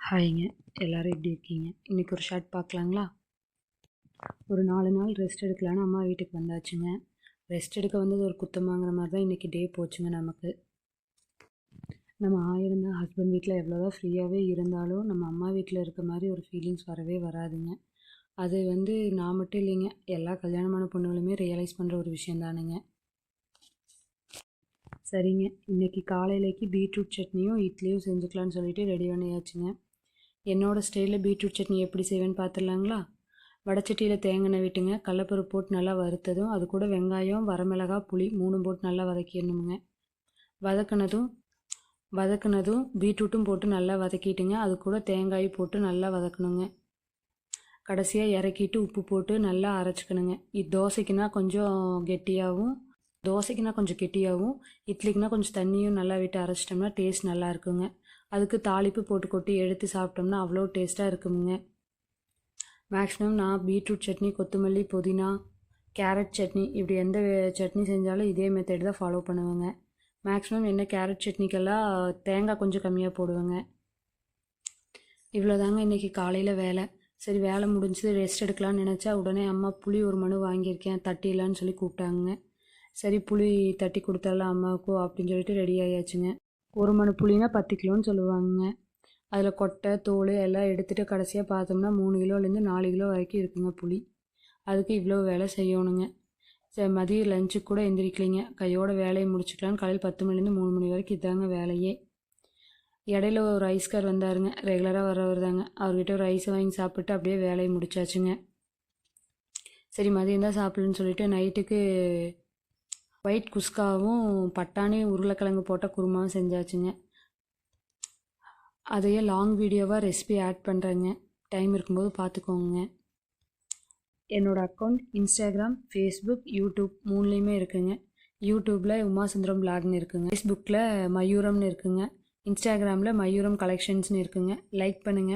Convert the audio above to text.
ஹாய்ங்க. எல்லோரும் எப்படி இருக்கீங்க? இன்றைக்கி ஒரு ஷார்ட் பார்க்கலாங்களா? ஒரு 4 நாள் ரெஸ்ட் எடுக்கலான்னு அம்மா வீட்டுக்கு வந்தாச்சுங்க. ரெஸ்ட் எடுக்க வந்தது ஒரு குத்தமாங்கிற மாதிரி தான் இன்றைக்கி டே போச்சுங்க நமக்கு. நம்ம ஆயிரம் தான் ஹஸ்பண்ட் வீட்டில் எவ்வளோதான் ஃப்ரீயாகவே இருந்தாலும் நம்ம அம்மா வீட்டில் இருக்க மாதிரி ஒரு ஃபீலிங்ஸ் வரவே வராதுங்க. அது நான் மட்டும் இல்லைங்க, எல்லா கல்யாணமான பொண்ணுகளுமே ரியலைஸ் பண்ணுற ஒரு விஷயந்தானுங்க. சரிங்க, இன்றைக்கி காலையிலேக்கு பீட்ரூட் சட்னியும் இட்லியும் செஞ்சுக்கலான்னு சொல்லிட்டு ரெடி பண்ணியாச்சுங்க. என்னோடய ஸ்டைலில் பீட்ரூட் சட்னி எப்படி செய்வேன்னு பார்த்துடலாங்களா? வடச்சட்டியில் தேங்காய் எண்ணெய் விட்டுங்க, கடலப்பருப்பு போட்டு நல்லா வறுத்ததும் அது கூட வெங்காயம், வரமிளகாய், புளி 3 போட்டு நல்லா வதக்கிடணுங்க. வதக்குனதும் பீட்ரூட்டும் போட்டு நல்லா வதக்கிட்டுங்க, அது கூட தேங்காயும் போட்டு நல்லா வதக்கணுங்க. கடைசியாக இறக்கிட்டு உப்பு போட்டு நல்லா அரைச்சிக்கணுங்க. தோசைக்குன்னா கொஞ்சம் கெட்டியாகவும் இட்லிக்குனா கொஞ்சம் தண்ணியும் நல்லா விட்டு அரைச்சிட்டோம்னா டேஸ்ட் நல்லா இருக்குங்க. அதுக்கு தாளிப்பு போட்டு கொட்டி எடுத்து சாப்பிட்டோம்னா அவ்வளோ டேஸ்ட்டாக இருக்குமுங்க. மேக்ஸிமம் நான் பீட்ரூட் சட்னி, கொத்தமல்லி, புதினா, கேரட் சட்னி இப்படி எந்த சட்னி செஞ்சாலும் இதே மெத்தட் தான் ஃபாலோ பண்ணுவேங்க. மேக்ஸிமம் என்ன கேரட் சட்னிக்கெல்லாம் தேங்காய் கொஞ்சம் கம்மியாக போடுவேங்க. இவ்வளோதாங்க இன்றைக்கி காலையில் வேலை. சரி, வேலை முடிஞ்சது ரெஸ்ட் எடுக்கலான்னு நினச்சா உடனே அம்மா புளி ஒரு மணி வாங்கியிருக்கேன் தட்டிடலான்னு சொல்லி கூப்பிட்டாங்க. சரி, புளி தட்டி கொடுத்துடலாம் அம்மாவுக்கும் அப்படின்னு சொல்லிட்டு ரெடி ஆகியாச்சுங்க. ஒரு மணி புளினா 10 கிலோன்னு சொல்லுவாங்க. அதில் கொட்டை தோல் எல்லாம் எடுத்துகிட்டு கடைசியாக பார்த்தோம்னா 3 கிலோலேருந்து 4 கிலோ வரைக்கும் இருக்குங்க புளி. அதுக்கு இவ்வளோ வேலை செய்யணுங்க. சரி, மதியம் லஞ்சுக்கு கூட எந்திரிக்கலிங்க, கையோட வேலையை முடிச்சுக்கலான்னு காலையில் 10 மணிலேருந்து 3 மணி வரைக்கும் இதாங்க வேலையே. இடையில ஒரு ரைஸ்கார் வந்தாருங்க, ரெகுலராக வரவர் தாங்க. அவர்கிட்ட ஒரு ரைஸ் வாங்கி சாப்பிட்டு அப்படியே வேலையை முடிச்சாச்சுங்க. சரி, மதியம் தான் சாப்பிடலன்னு சொல்லிட்டு நைட்டுக்கு ஒயிட் குஸ்காவும் பட்டாணி உருளைக்கிழங்கு போட்ட குருமாவும் செஞ்சாச்சுங்க. அதையே லாங் வீடியோவாக ரெசிபி ஆட் பண்ணுறேங்க, டைம் இருக்கும்போது பார்த்துக்கோங்க. என்னோடய அக்கௌண்ட் இன்ஸ்டாகிராம், ஃபேஸ்புக், யூடியூப் 3லேயுமே இருக்குங்க. யூடியூப்பில் உமாசுந்தரம் பிளாக்னு இருக்குங்க, ஃபேஸ்புக்கில் மயூரம்னு இருக்குங்க, இன்ஸ்டாகிராமில் மயூரம் கலெக்ஷன்ஸ்னு இருக்குங்க. லைக் பண்ணுங்கள்.